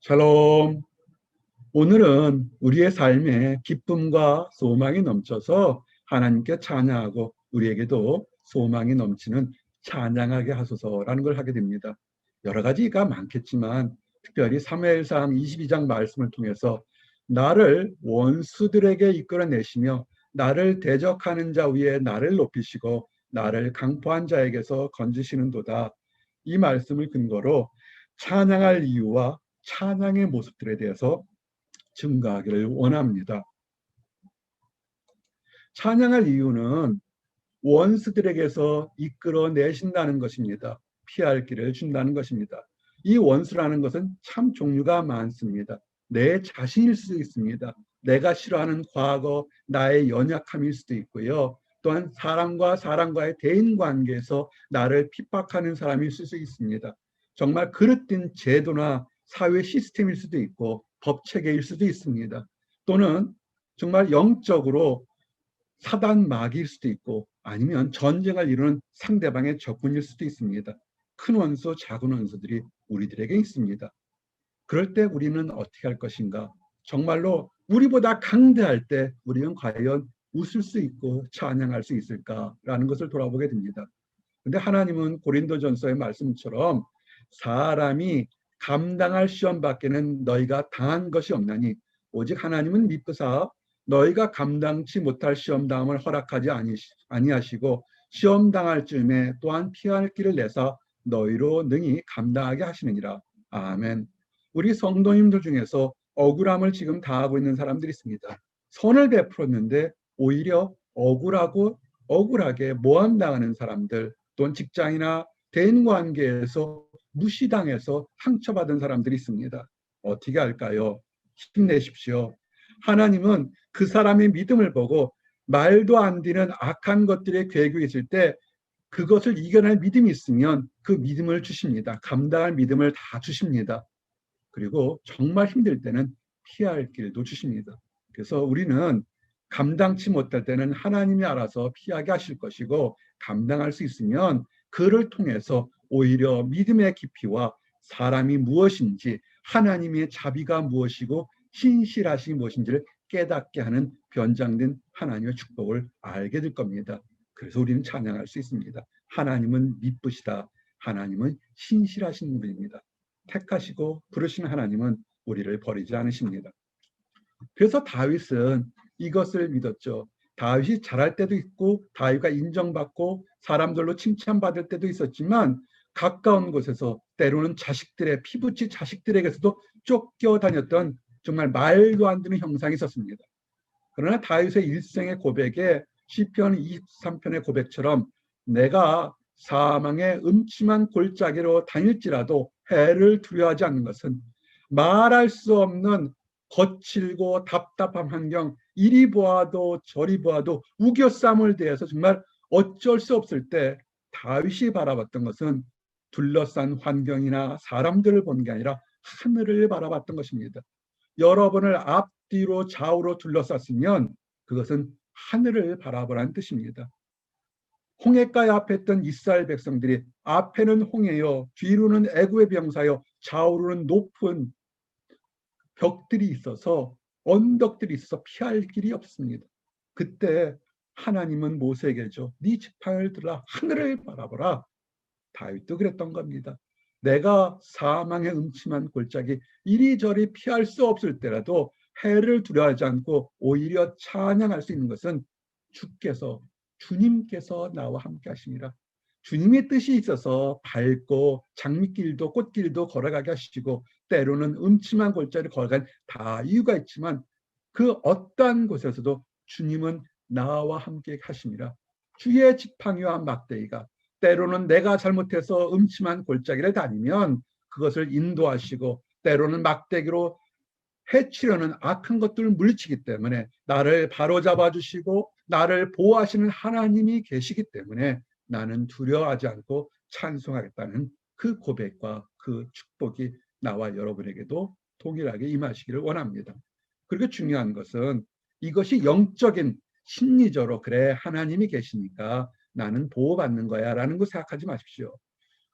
샬롬. 오늘은 우리의 삶에 기쁨과 소망이 넘쳐서 하나님께 찬양하고 우리에게도 소망이 넘치는 찬양하게 하소서라는 걸 하게 됩니다. 여러 가지가 많겠지만 특별히 사무엘상 22장 말씀을 통해서 나를 원수들에게 이끌어내시며 나를 대적하는 자 위에 나를 높이시고 나를 강포한 자에게서 건지시는도다. 이 말씀을 근거로 찬양할 이유와 찬양의 모습들에 대해서 증가하기를 원합니다. 찬양할 이유는 원수들에게서 이끌어내신다는 것입니다. 피할 길을 준다는 것입니다. 이 원수라는 것은 참 종류가 많습니다. 내 자신일 수도 있습니다. 내가 싫어하는 과거, 나의 연약함일 수도 있고요. 또한 사람과 사람과의 대인관계에서 나를 핍박하는 사람일 수도 있습니다. 정말 그릇된 제도나 사회 시스템일 수도 있고 법체계일 수도 있습니다. 또는 정말 영적으로 사단 마귀일 수도 있고 아니면 전쟁을 이루는 상대방의 적군일 수도 있습니다. 큰 원수, 작은 원수들이 우리들에게 있습니다. 그럴 때 우리는 어떻게 할 것인가? 정말로 우리보다 강대할 때 우리는 과연 웃을 수 있고 찬양할 수 있을까라는 것을 돌아보게 됩니다. 근데 하나님은 고린도전서의 말씀처럼 사람이 감당할 시험 밖에는 너희가 당한 것이 없나니 오직 하나님은 미쁘사 너희가 감당치 못할 시험 당함을 허락하지 아니하시고 시험 당할 즈음에 또한 피할 길을 내사 너희로 능히 감당하게 하시느니라. 아멘. 우리 성도님들 중에서 억울함을 지금 당하고 있는 사람들이 있습니다. 선을 베풀었는데 오히려 억울하게 모함당하는 사람들, 또는 직장이나 대인관계에서 무시당해서 상처받은 사람들이 있습니다. 어떻게 할까요? 힘내십시오. 하나님은 그 사람의 믿음을 보고 말도 안 되는 악한 것들에 괴고 있을 때 그것을 이겨낼 믿음이 있으면 그 믿음을 주십니다. 감당할 믿음을 다 주십니다. 그리고 정말 힘들 때는 피할 길도 주십니다. 그래서 우리는 감당치 못할 때는 하나님이 알아서 피하게 하실 것이고 감당할 수 있으면 그를 통해서 오히려 믿음의 깊이와 사람이 무엇인지 하나님의 자비가 무엇이고 신실하심이 무엇인지를 깨닫게 하는 변장된 하나님의 축복을 알게 될 겁니다. 그래서 우리는 찬양할 수 있습니다. 하나님은 미쁘시다. 하나님은 신실하신 분입니다. 택하시고 부르신 하나님은 우리를 버리지 않으십니다. 그래서 다윗은 이것을 믿었죠. 다윗이 잘할 때도 있고 다윗가 인정받고 사람들로 칭찬받을 때도 있었지만 가까운 곳에서 때로는 자식들의 피부치 자식들에게서도 쫓겨다녔던 정말 말도 안 되는 형상이 있었습니다. 그러나 다윗의 일생의 고백에 시편 23편의 고백처럼 내가 사망의 음침한 골짜기로 다닐지라도 해를 두려워하지 않는 것은 말할 수 없는 거칠고 답답한 환경, 이리 보아도 저리 보아도 우겨쌈을 대해서 정말 어쩔 수 없을 때 다윗이 바라봤던 것은 둘러싼 환경이나 사람들을 본 게 아니라 하늘을 바라봤던 것입니다. 여러분을 앞뒤로 좌우로 둘러쌌으면 그것은 하늘을 바라보라는 뜻입니다. 홍해가에 앞에 있던 이스라엘 백성들이 앞에는 홍해요, 뒤로는 애굽의 병사요, 좌우로는 높은 벽들이 있어서 언덕들이 있어서 피할 길이 없습니다. 그때 하나님은 모세에게죠. 네 지팡이를 들라 하늘을 바라보라. 다윗도 그랬던 겁니다. 내가 사망의 음침한 골짜기 이리저리 피할 수 없을 때라도 해를 두려워하지 않고 오히려 찬양할 수 있는 것은 주님께서 나와 함께 하심이라. 주님의 뜻이 있어서 밝고 장미길도 꽃길도 걸어가게 하시고 때로는 음침한 골짜기를 걸어간 다 이유가 있지만 그 어떠한 곳에서도 주님은 나와 함께 하심이라. 주의 지팡이와 막대기가 때로는 내가 잘못해서 음침한 골짜기를 다니면 그것을 인도하시고 때로는 막대기로 해치려는 악한 것들을 물리치기 때문에 나를 바로잡아 주시고 나를 보호하시는 하나님이 계시기 때문에 나는 두려워하지 않고 찬송하겠다는 그 고백과 그 축복이 나와 여러분에게도 동일하게 임하시기를 원합니다. 그리고 중요한 것은 이것이 영적인 심리적으로 그래 하나님이 계시니까 나는 보호받는 거야 라는 거 생각하지 마십시오.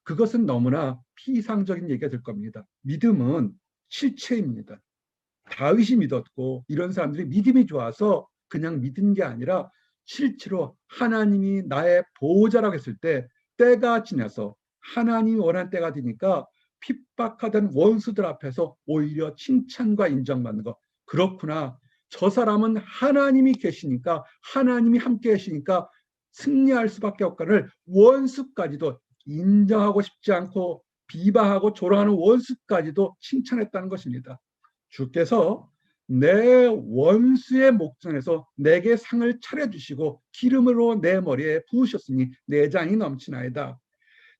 그것은 너무나 피상적인 얘기가 될 겁니다. 믿음은 실체입니다. 다윗이 믿었고 이런 사람들이 믿음이 좋아서 그냥 믿은 게 아니라 실제로 하나님이 나의 보호자라고 했을 때 때가 지나서 하나님이 원하는 때가 되니까 핍박하던 원수들 앞에서 오히려 칭찬과 인정받는 것. 그렇구나. 저 사람은 하나님이 계시니까 하나님이 함께 계시니까 승리할 수밖에 없거늘 원수까지도 인정하고 싶지 않고 비방하고 조롱하는 원수까지도 칭찬했다는 것입니다. 주께서 내 원수의 목전에서 내게 상을 차려주시고 기름으로 내 머리에 부으셨으니 내장이 넘치나이다.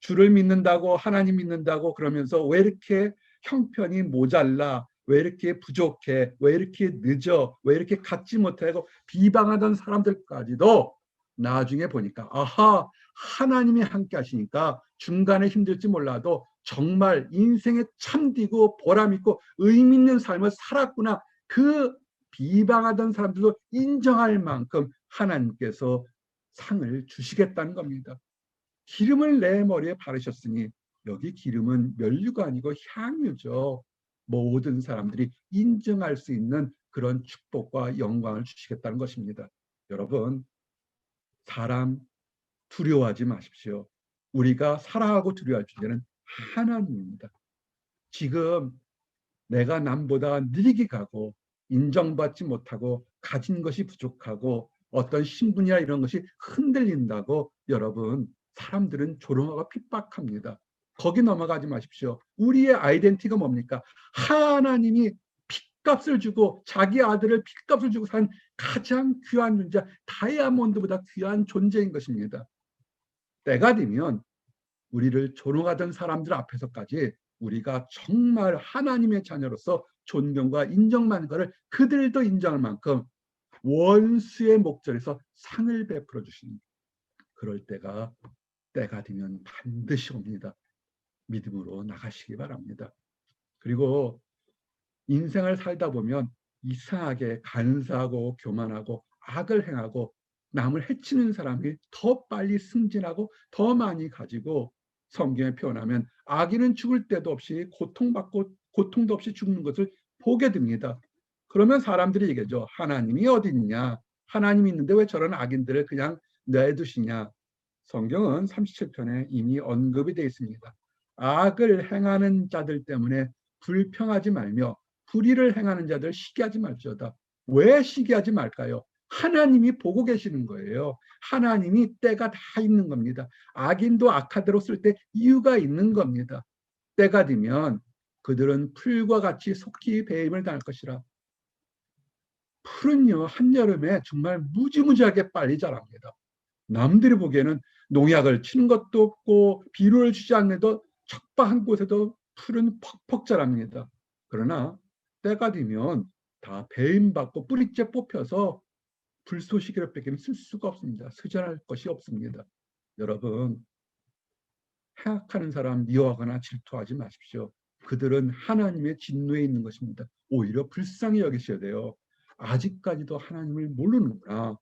주를 믿는다고 하나님 믿는다고 그러면서 왜 이렇게 형편이 모자라, 왜 이렇게 부족해, 왜 이렇게 늦어, 왜 이렇게 갖지 못하고 비방하던 사람들까지도 나중에 보니까 아하, 하나님이 함께 하시니까 중간에 힘들지 몰라도 정말 인생에 참되고 보람있고 의미 있는 삶을 살았구나. 그 비방하던 사람들도 인정할 만큼 하나님께서 상을 주시겠다는 겁니다. 기름을 내 머리에 바르셨으니 여기 기름은 면류가 아니고 향유죠. 모든 사람들이 인정할 수 있는 그런 축복과 영광을 주시겠다는 것입니다. 여러분, 사람 두려워하지 마십시오. 우리가 사랑하고 두려워할 주제는 하나님입니다. 지금 내가 남보다 느리게 가고 인정받지 못하고 가진 것이 부족하고 어떤 신분이나 이런 것이 흔들린다고 여러분 사람들은 조롱하고 핍박합니다. 거기 넘어가지 마십시오. 우리의 아이덴티티가 뭡니까? 하나님이 핏값을 주고 자기 아들을 핏값을 주고 산 가장 귀한 존재, 다이아몬드보다 귀한 존재인 것입니다. 때가 되면 우리를 조롱하던 사람들 앞에서까지 우리가 정말 하나님의 자녀로서 존경과 인정받는 것을 그들도 인정할 만큼 원수의 목전에서 상을 베풀어 주십니다. 그럴 때가 되면 반드시 옵니다. 믿음으로 나가시기 바랍니다. 그리고 인생을 살다 보면 이상하게 간사하고 교만하고 악을 행하고 남을 해치는 사람이 더 빨리 승진하고 더 많이 가지고 성경에 표현하면 악인은 죽을 때도 없이 고통도 없이 죽는 것을 보게 됩니다. 그러면 사람들이 얘기하죠. 하나님이 어디 있냐? 하나님이 있는데 왜 저런 악인들을 그냥 내두시냐? 성경은 37편에 이미 언급이 되어 있습니다. 악을 행하는 자들 때문에 불평하지 말며 불의를 행하는 자들 시기하지 말지어다. 왜 시기하지 말까요? 하나님이 보고 계시는 거예요. 하나님이 때가 다 있는 겁니다. 악인도 악하대로 쓸 때 이유가 있는 겁니다. 때가 되면 그들은 풀과 같이 속히 배임을 당할 것이라. 풀은요, 한여름에 정말 무지무지하게 빨리 자랍니다. 남들이 보기에는 농약을 치는 것도 없고 비료를 주지 않는데도 척박한 곳에도 풀은 퍽퍽 자랍니다. 그러나 때가 되면 다 배임받고 뿌리째 뽑혀서 불쏘시개로 빼기는 쓸 수가 없습니다. 스전할 것이 없습니다. 여러분, 행악하는 사람 미워하거나 질투하지 마십시오. 그들은 하나님의 진노에 있는 것입니다. 오히려 불쌍히 여기셔야 돼요. 아직까지도 하나님을 모르는구나.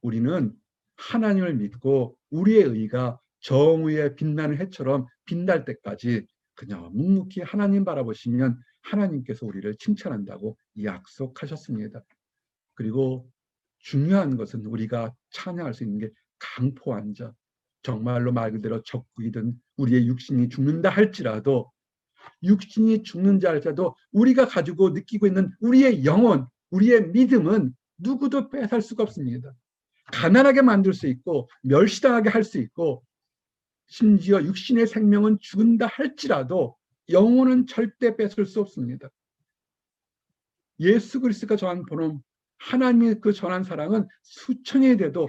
우리는 하나님을 믿고 우리의 의가 정의에 빛나는 해처럼 빛날 때까지 그냥 묵묵히 하나님 바라보시면 하나님께서 우리를 칭찬한다고 약속하셨습니다. 그리고 중요한 것은 우리가 찬양할 수 있는 게 강포한 자, 정말로 말 그대로 적국이든 우리의 육신이 죽는다 할지라도 육신이 죽는 자 할지라도 우리가 가지고 느끼고 있는 우리의 영혼, 우리의 믿음은 누구도 뺏을 수가 없습니다. 가난하게 만들 수 있고 멸시당하게 할 수 있고 심지어 육신의 생명은 죽는다 할지라도 영혼은 절대 뺏을 수 없습니다. 예수 그리스도가 전한 본음, 하나님이 그 전한 사랑은 수천이 돼도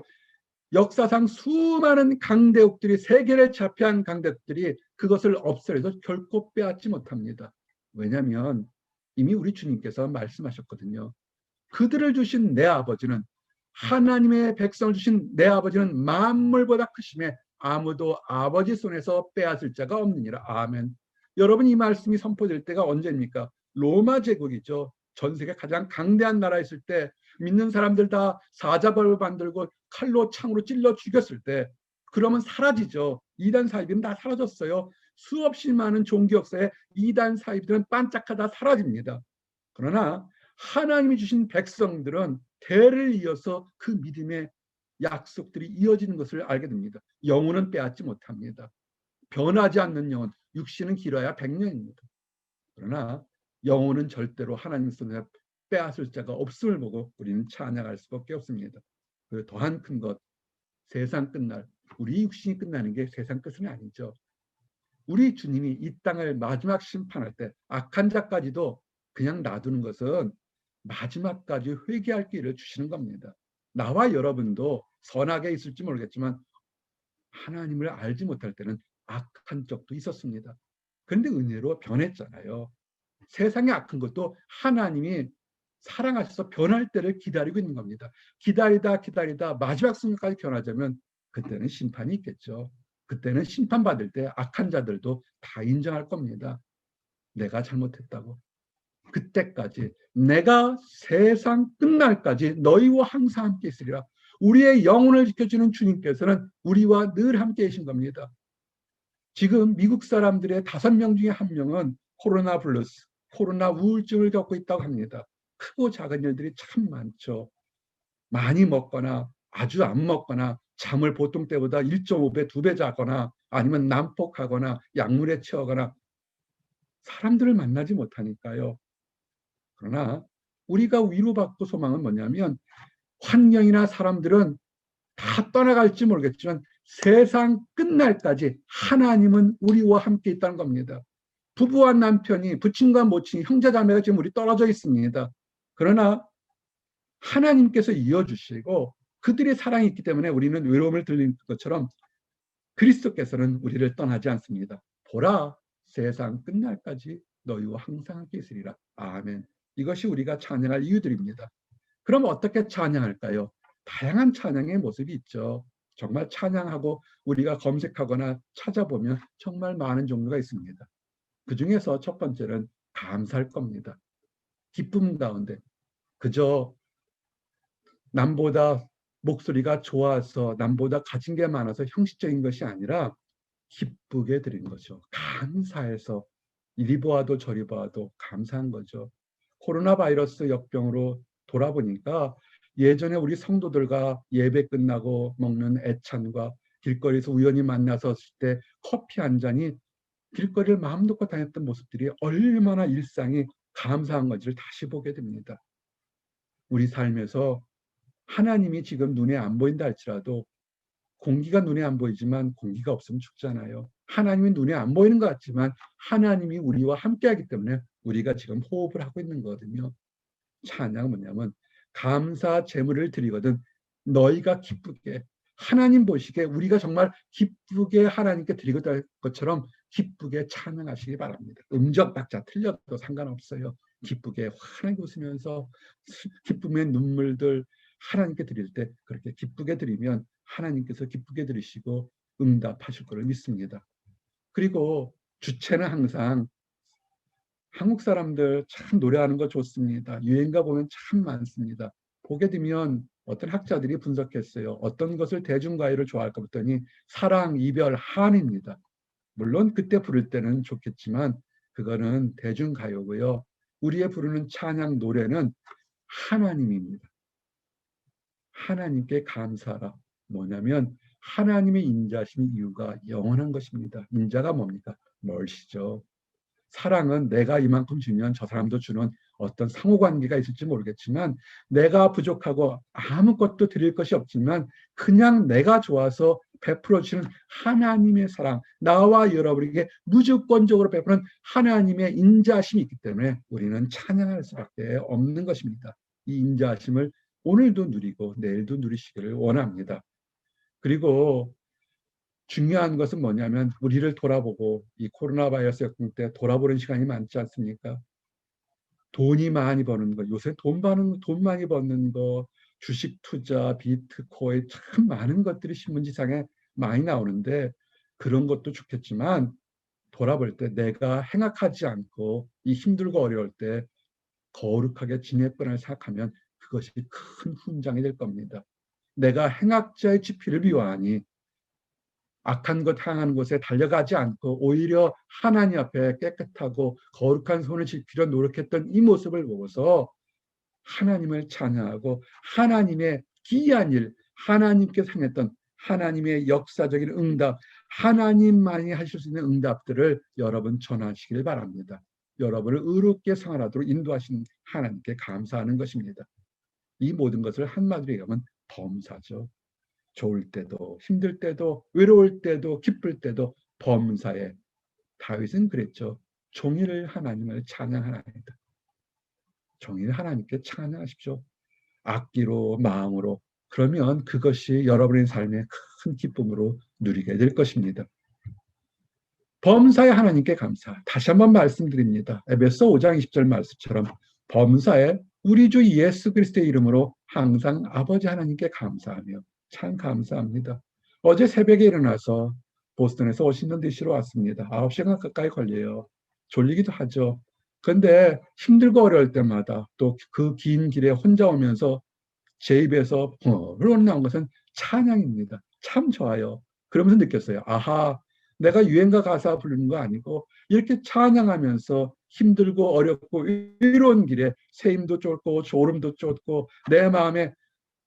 역사상 수많은 강대국들이 세계를 차피한 강대국들이 그것을 없애도 결코 빼앗지 못합니다. 왜냐하면 이미 우리 주님께서 말씀하셨거든요. 그들을 주신 내 아버지는 하나님의 백성을 주신 내 아버지는 만물보다 크심에 아무도 아버지 손에서 빼앗을 자가 없느니라. 아멘. 여러분, 이 말씀이 선포될 때가 언제입니까? 로마 제국이죠. 전 세계 가장 강대한 나라였을 때 믿는 사람들 다 사자벌 만들고 칼로 창으로 찔러 죽였을 때 그러면 사라지죠. 이단 사이비는 다 사라졌어요. 수없이 많은 종교 역사에 이단 사이비들은 반짝하다 사라집니다. 그러나 하나님이 주신 백성들은 대를 이어서 그 믿음의 약속들이 이어지는 것을 알게 됩니다. 영혼은 빼앗지 못합니다. 변하지 않는 영혼, 육신은 길어야 100년입니다. 그러나 영혼은 절대로 하나님 손에 빼앗을 자가 없음을 보고 우리는 찬양할 수밖에 없습니다. 그리고 더한 큰 것, 세상 끝날, 우리 육신이 끝나는 게 세상 끝은 아니죠. 우리 주님이 이 땅을 마지막 심판할 때 악한 자까지도 그냥 놔두는 것은 마지막까지 회개할 기회를 주시는 겁니다. 나와 여러분도 선하게 있을지 모르겠지만 하나님을 알지 못할 때는 악한 적도 있었습니다. 그런데 은혜로 변했잖아요. 세상의 악한 것도 하나님이 사랑하셔서 변할 때를 기다리고 있는 겁니다. 기다리다 마지막 순간까지 변하자면 그때는 심판이 있겠죠. 그때는 심판받을 때 악한 자들도 다 인정할 겁니다. 내가 잘못했다고. 그때까지 내가 세상 끝날까지 너희와 항상 함께 있으리라. 우리의 영혼을 지켜주는 주님께서는 우리와 늘 함께 계신 겁니다. 지금 미국 사람들의 5명 중에 1명은 코로나 블루스, 코로나 우울증을 겪고 있다고 합니다. 크고 작은 일들이 참 많죠. 많이 먹거나 아주 안 먹거나 잠을 보통 때보다 1.5배, 2배 자거나 아니면 난폭하거나 약물에 취하거나 사람들을 만나지 못하니까요. 그러나 우리가 위로받고 소망은 뭐냐면 환경이나 사람들은 다 떠나갈지 모르겠지만 세상 끝날까지 하나님은 우리와 함께 있다는 겁니다. 부부와 남편이, 부친과 모친이, 형제자매가 지금 우리 떨어져 있습니다. 그러나 하나님께서 이어주시고 그들의 사랑이 있기 때문에 우리는 외로움을 들리는 것처럼 그리스도께서는 우리를 떠나지 않습니다. 보라, 세상 끝날까지 너희와 항상 함께 있으리라. 아멘. 이것이 우리가 찬양할 이유들입니다. 그럼 어떻게 찬양할까요? 다양한 찬양의 모습이 있죠. 정말 찬양하고 우리가 검색하거나 찾아보면 정말 많은 종류가 있습니다. 그 중에서 첫 번째는 감사할 겁니다. 기쁨 가운데 그저 남보다 목소리가 좋아서 남보다 가진 게 많아서 형식적인 것이 아니라 기쁘게 드린 거죠. 감사해서 이리 보아도 저리 보아도 감사한 거죠. 코로나 바이러스 역병으로 돌아보니까 예전에 우리 성도들과 예배 끝나고 먹는 애찬과 길거리에서 우연히 만나서 때 커피 한 잔이 길거리를 마음 놓고 다녔던 모습들이 얼마나 일상이 감사한 건지를 다시 보게 됩니다. 우리 삶에서 하나님이 지금 눈에 안 보인다 할지라도 공기가 눈에 안 보이지만 공기가 없으면 죽잖아요. 하나님이 눈에 안 보이는 것 같지만 하나님이 우리와 함께하기 때문에 우리가 지금 호흡을 하고 있는 거거든요. 찬양은 뭐냐면 감사 제물을 드리거든 너희가 기쁘게 하나님 보시기에 우리가 정말 기쁘게 하나님께 드리고 될 것처럼 기쁘게 찬양하시기 바랍니다. 음정 박자 틀려도 상관없어요. 기쁘게 환하게 웃으면서 기쁨의 눈물들 하나님께 드릴 때 그렇게 기쁘게 드리면 하나님께서 기쁘게 들으시고 응답하실 거를 믿습니다. 그리고 주체는 항상 한국 사람들 참 노래하는 거 좋습니다. 유행가 보면 참 많습니다. 보게 되면 어떤 학자들이 분석했어요. 어떤 것을 대중가요를 좋아할까 봤더니 사랑, 이별, 한입니다. 물론 그때 부를 때는 좋겠지만 그거는 대중가요고요. 우리의 부르는 찬양 노래는 하나님입니다. 하나님께 감사하라. 뭐냐면 하나님의 인자하신 이유가 영원한 것입니다. 인자가 뭡니까? 멀시죠. 사랑은 내가 이만큼 주면 저 사람도 주는 어떤 상호관계가 있을지 모르겠지만 내가 부족하고 아무것도 드릴 것이 없지만 그냥 내가 좋아서 베풀어 주는 하나님의 사랑, 나와 여러분에게 무조건적으로 베푸는 하나님의 인자하심이 있기 때문에 우리는 찬양할 수밖에 없는 것입니다. 이 인자하심을 오늘도 누리고 내일도 누리시기를 원합니다. 그리고 중요한 것은 뭐냐면 우리를 돌아보고 이 코로나 바이러스 역경 때 돌아보는 시간이 많지 않습니까? 돈이 많이 버는 거, 요새 돈 많이 버는 거, 주식 투자, 비트코인 참 많은 것들이 신문지상에 많이 나오는데 그런 것도 좋겠지만 돌아볼 때 내가 행악하지 않고 이 힘들고 어려울 때 거룩하게 지냈구나 생각하면 그것이 큰 훈장이 될 겁니다. 내가 행악자의 지피를 미워하니 악한 것 향하는 곳에 달려가지 않고 오히려 하나님 앞에 깨끗하고 거룩한 손을 지키려 노력했던 이 모습을 보고서 하나님을 찬양하고 하나님의 기이한 일, 하나님께서 행했던 하나님의 역사적인 응답, 하나님만이 하실 수 있는 응답들을 여러분 전하시길 바랍니다. 여러분을 의롭게 생활하도록 인도하신 하나님께 감사하는 것입니다. 이 모든 것을 한마디로 얘기하면 범사죠. 좋을 때도 힘들 때도 외로울 때도 기쁠 때도 범사에 다윗은 그랬죠. 종일 하나님을 찬양하나이다. 종일 하나님께 찬양하십시오. 악기로 마음으로. 그러면 그것이 여러분의 삶의 큰 기쁨으로 누리게 될 것입니다. 범사에 하나님께 감사. 다시 한번 말씀드립니다. 에베소 5장 20절 말씀처럼 범사에 우리 주 예수 그리스도의 이름으로 항상 아버지 하나님께 감사하며 참 감사합니다. 어제 새벽에 일어나서 보스턴에서 워싱턴 DC로 왔습니다. 9시간 가까이 걸려요. 졸리기도 하죠. 근데 힘들고 어려울 때마다 또 그 긴 길에 혼자 오면서 제 입에서 흘러나온 것은 찬양입니다. 참 좋아요. 그러면서 느꼈어요. 아하, 내가 유행가 가사 부르는 거 아니고 이렇게 찬양하면서 힘들고 어렵고 이런 길에 새 힘도 쫓고 졸음도 쫓고 내 마음에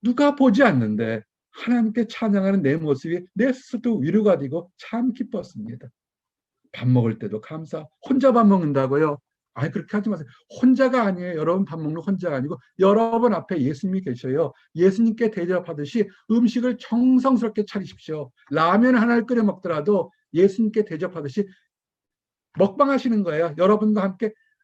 누가 보지 않는데 하나님께 찬양하는 내 모습이 내 스스로도 위로가 되고 참 기뻤습니다. 밥 먹을 때도 감사. 혼자 밥 먹는다고요? 아니 그렇게 하지 마세요. 혼자가 아니에요. 여러분 밥 먹는 혼자가 아니고 여러분 앞에 예수님이 계셔요. 예수님께 대접하듯이 음식을 정성스럽게 차리십시오. 라면 하나를 끓여 먹더라도 예수님께 대접하듯이 먹방하시는 거예요. 여러분과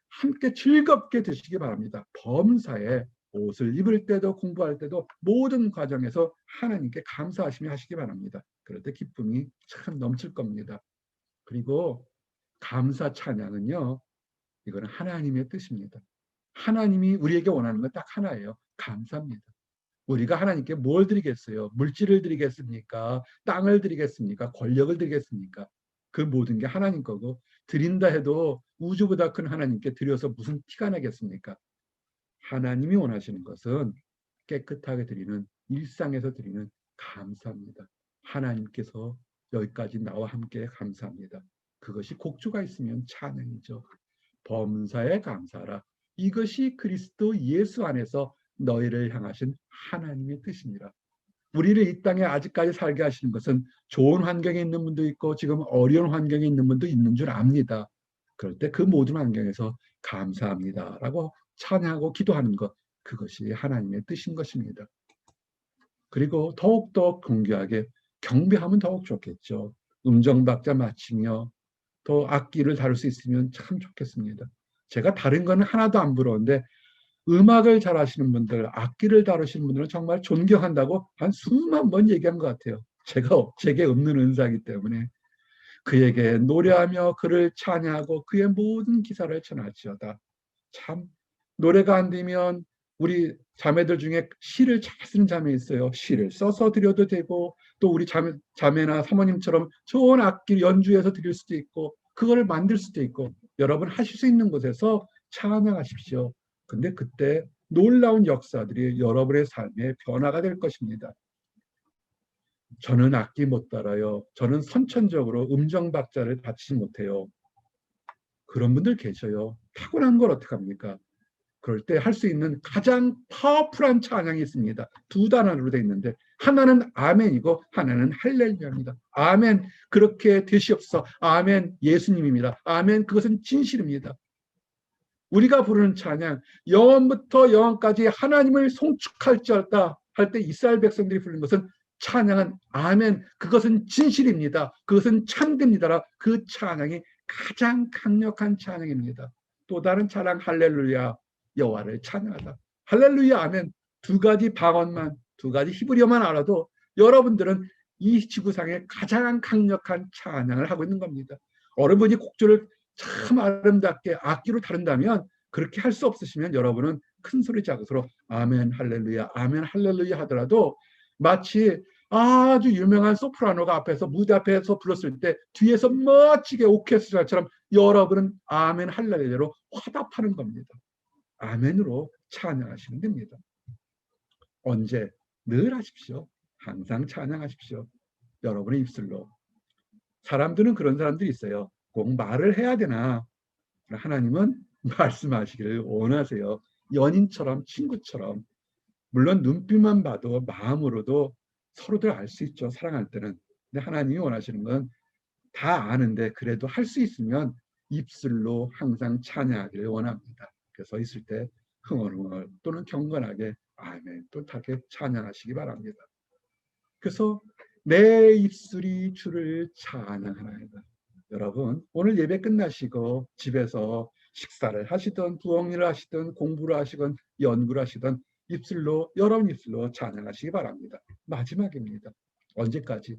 함께 즐겁게 드시기 바랍니다. 범사에 옷을 입을 때도 공부할 때도 모든 과정에서 하나님께 감사하시며 하시기 바랍니다. 그럴 때 기쁨이 참 넘칠 겁니다. 그리고 감사 찬양은요, 이거는 하나님의 뜻입니다. 하나님이 우리에게 원하는 건 딱 하나예요. 감사입니다. 우리가 하나님께 뭘 드리겠어요? 물질을 드리겠습니까? 땅을 드리겠습니까? 권력을 드리겠습니까? 그 모든 게 하나님 거고 드린다 해도 우주보다 큰 하나님께 드려서 무슨 티가 나겠습니까? 하나님이 원하시는 것은 깨끗하게 드리는 일상에서 드리는 감사입니다. 하나님께서 여기까지 나와 함께 감사합니다. 그것이 곡조가 있으면 찬양이죠. 범사에 감사하라. 이것이 그리스도 예수 안에서 너희를 향하신 하나님의 뜻입니다. 우리를 이 땅에 아직까지 살게 하시는 것은 좋은 환경에 있는 분도 있고 지금 어려운 환경에 있는 분도 있는 줄 압니다. 그럴 때 그 모든 환경에서 감사합니다라고 찬양하고 기도하는 것, 그것이 하나님의 뜻인 것입니다. 그리고 더욱더 경쾌하게 경배하면 더욱 좋겠죠. 음정박자 맞추며 또 악기를 다룰 수 있으면 참 좋겠습니다. 제가 다른 거는 하나도 안 부러운데 음악을 잘하시는 분들, 악기를 다루시는 분들은 정말 존경한다고 한 수만 번 얘기한 것 같아요. 제게 없는 은사이기 때문에 그에게 노래하며 그를 찬양하고 그의 모든 기사를 전할지어다. 참 노래가 안 되면 우리 자매들 중에 시를 잘 쓰는 자매 있어요. 시를 써서 드려도 되고 또 우리 자매나 사모님처럼 좋은 악기 연주해서 드릴 수도 있고 그거를 만들 수도 있고 여러분 하실 수 있는 곳에서 찬양하십시오. 근데 그때 놀라운 역사들이 여러분의 삶에 변화가 될 것입니다. 저는 악기 못 달아요. 저는 선천적으로 음정박자를 받지 못해요. 그런 분들 계셔요. 타고난 걸 어떡합니까? 그럴 때 할 수 있는 가장 파워풀한 찬양이 있습니다. 두 단어로 되어 있는데 하나는 아멘이고 하나는 할렐루야입니다. 아멘 그렇게 되시옵소서. 아멘 예수님입니다. 아멘 그것은 진실입니다. 우리가 부르는 찬양 영원부터 영원까지 하나님을 송축할지어다 할 때 이스라엘 백성들이 부르는 것은 찬양은 아멘 그것은 진실입니다. 그것은 참됩니다라 그 찬양이 가장 강력한 찬양입니다. 또 다른 찬양 할렐루야 여호와를 찬양하다. 할렐루야 아멘 두 가지 방언만 두 가지 히브리어만 알아도 여러분들은 이 지구상에 가장 강력한 찬양을 하고 있는 겁니다. 여러분이 곡조를 참 아름답게 악기로 다룬다면 그렇게 할 수 없으시면 여러분은 큰 소리 작은 소리로 아멘 할렐루야 아멘 할렐루야 하더라도 마치 아주 유명한 소프라노가 앞에서 무대 앞에서 불렀을 때 뒤에서 멋지게 오케스트라처럼 여러분은 아멘 할렐루야로 화답하는 겁니다. 아멘으로 찬양하시면 됩니다. 언제? 늘 하십시오. 항상 찬양하십시오. 여러분의 입술로 사람들은 그런 사람들이 있어요. 꼭 말을 해야 되나? 하나님은 말씀하시기를 원하세요. 연인처럼, 친구처럼. 물론 눈빛만 봐도 마음으로도 서로들 알 수 있죠. 사랑할 때는. 근데 하나님이 원하시는 건 다 아는데 그래도 할 수 있으면 입술로 항상 찬양하기를 원합니다. 그래서 있을 때 흥얼흥얼 또는 경건하게 아멘 또 다게 찬양하시기 바랍니다. 그래서 내 입술이 주를 찬양하나이다. 여러분 오늘 예배 끝나시고 집에서 식사를 하시든 부엌일을 하시든 공부를 하시든 연구를 하시든 입술로 여러분 입술로 찬양하시기 바랍니다. 마지막입니다. 언제까지?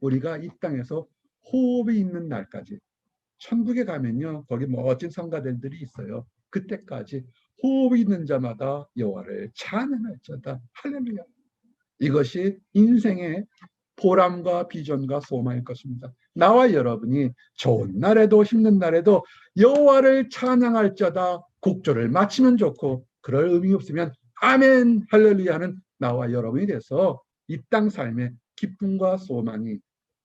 우리가 이 땅에서 호흡이 있는 날까지. 천국에 가면요 거기 멋진 성가들이 있어요. 그때까지 호흡이 있는 자마다 여호와를 찬양할지어다. 할렐루야. 이것이 인생의 보람과 비전과 소망일 것입니다. 나와 여러분이 좋은 날에도 힘든 날에도 여호와를 찬양할지어다 곡조를 마치면 좋고 그럴 의미 없으면 아멘 할렐루야는 나와 여러분이 돼서 이 땅 삶에 기쁨과 소망이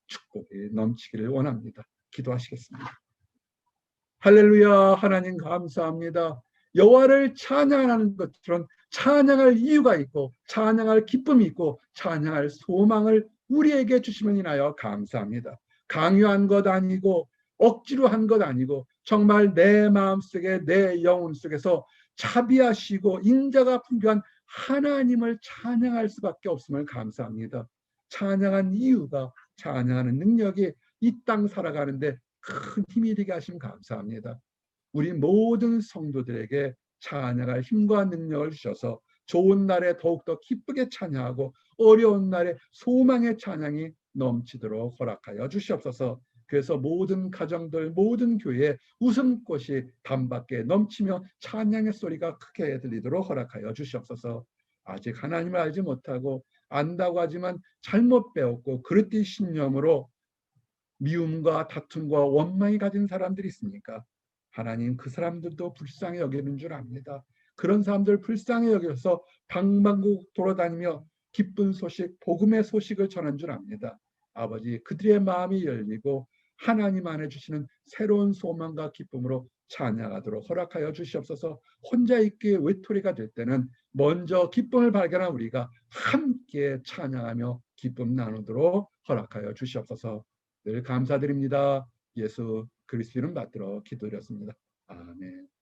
축복이 넘치기를 원합니다. 기도하시겠습니다. 할렐루야. 하나님 감사합니다. 여호와를 찬양하는 것처럼 찬양할 이유가 있고 찬양할 기쁨이 있고 찬양할 소망을 우리에게 주시면 인하여 감사합니다. 강요한 것 아니고 억지로 한 것 아니고 정말 내 마음속에 내 영혼 속에서 자비하시고 인자가 풍부한 하나님을 찬양할 수밖에 없음을 감사합니다. 찬양한 이유가 찬양하는 능력이 이 땅 살아가는데 큰 힘이 되게 하시면 감사합니다. 우리 모든 성도들에게 찬양할 힘과 능력을 주셔서 좋은 날에 더욱더 기쁘게 찬양하고 어려운 날에 소망의 찬양이 넘치도록 허락하여 주시옵소서. 그래서 모든 가정들 모든 교회에 웃음꽃이 단밖에 넘치며 찬양의 소리가 크게 들리도록 허락하여 주시옵소서. 아직 하나님을 알지 못하고 안다고 하지만 잘못 배웠고 그릇된 신념으로 미움과 다툼과 원망이 가진 사람들이 있으니까 하나님 그 사람들도 불쌍히 여기는 줄 압니다. 그런 사람들 불쌍히 여겨서 방방곡 돌아다니며 기쁜 소식, 복음의 소식을 전한 줄 압니다. 아버지 그들의 마음이 열리고 하나님 안에 주시는 새로운 소망과 기쁨으로 찬양하도록 허락하여 주시옵소서. 혼자 있기에 외톨이가 될 때는 먼저 기쁨을 발견한 우리가 함께 찬양하며 기쁨 나누도록 허락하여 주시옵소서. 늘 감사드립니다. 예수 그리스도 이름 받들어 기도드렸습니다. 아멘.